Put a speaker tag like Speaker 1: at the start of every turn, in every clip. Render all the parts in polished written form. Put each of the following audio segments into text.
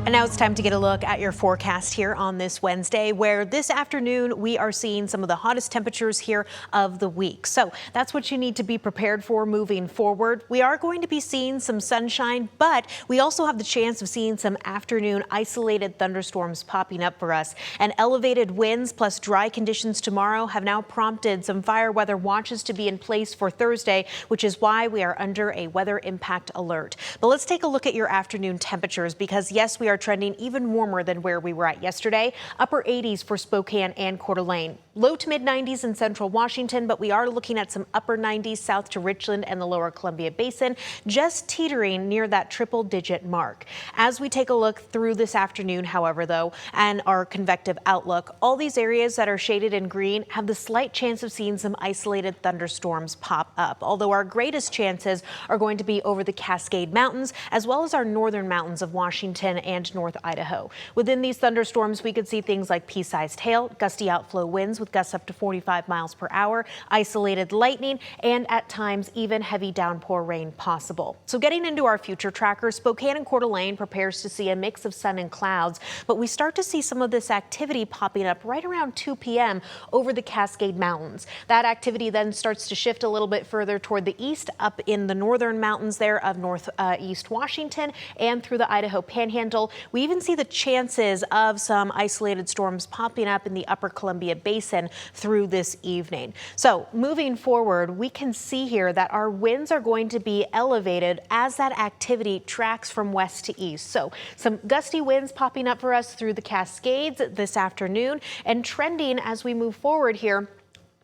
Speaker 1: And now it's time to get a look at your forecast here on this Wednesday, where this afternoon we are seeing some of the hottest temperatures here of the week. So that's what you need to be prepared for moving forward. We are going to be seeing some sunshine, but we also have the chance of seeing some afternoon isolated thunderstorms popping up for us. And elevated winds plus dry conditions tomorrow have now prompted some fire weather watches to be in place for Thursday, which is why we are under a weather impact alert. But let's take a look at your afternoon temperatures, because yes, we are trending even warmer than where we were at yesterday. Upper 80s for Spokane and Coeur d'Alene. Low to mid 90s in central Washington, but we are looking at some upper 90s south to Richland and the lower Columbia Basin, just teetering near that triple digit mark. As we take a look through this afternoon, however, though, and our convective outlook, all these areas that are shaded in green have the slight chance of seeing some isolated thunderstorms pop up, although our greatest chances are going to be over the Cascade Mountains, as well as our northern mountains of Washington and North Idaho. Within these thunderstorms, we could see things like pea-sized hail, gusty outflow winds with gusts up to 45 miles per hour, isolated lightning, and at times even heavy downpour rain possible. So getting into our future tracker, Spokane and Coeur d'Alene prepares to see a mix of sun and clouds, but we start to see some of this activity popping up right around 2 p.m. over the Cascade Mountains. That activity then starts to shift a little bit further toward the east, up in the northern mountains there of northeast Washington and through the Idaho Panhandle. We even see the chances of some isolated storms popping up in the upper Columbia Basin through this evening. So moving forward, we can see here that our winds are going to be elevated as that activity tracks from west to east. So some gusty winds popping up for us through the Cascades this afternoon and trending as we move forward here,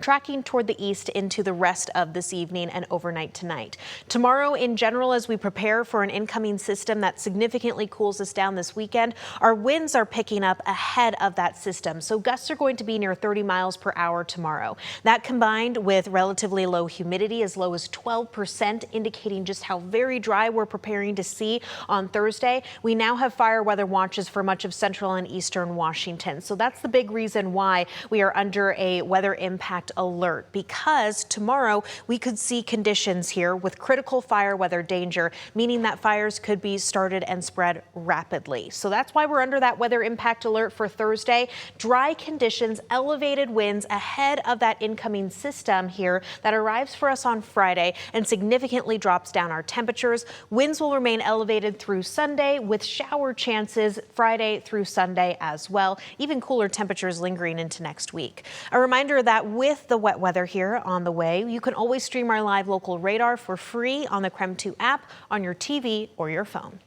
Speaker 1: tracking toward the east into the rest of this evening and overnight tonight. Tomorrow in general, as we prepare for an incoming system that significantly cools us down this weekend, our winds are picking up ahead of that system. So gusts are going to be near 30 miles per hour tomorrow. That combined with relatively low humidity, as low as 12%, indicating just how very dry we're preparing to see on Thursday. We now have fire weather watches for much of central and eastern Washington. So that's the big reason why we are under a weather impact alert, because tomorrow we could see conditions here with critical fire weather danger, meaning that fires could be started and spread rapidly. So that's why we're under that weather impact alert for Thursday. Dry conditions, elevated winds ahead of that incoming system here that arrives for us on Friday and significantly drops down our temperatures. Winds will remain elevated through Sunday with shower chances Friday through Sunday as well, even cooler temperatures lingering into next week. A reminder that with the wet weather here on the way, you can always stream our live local radar for free on the KREM 2 app on your TV or your phone.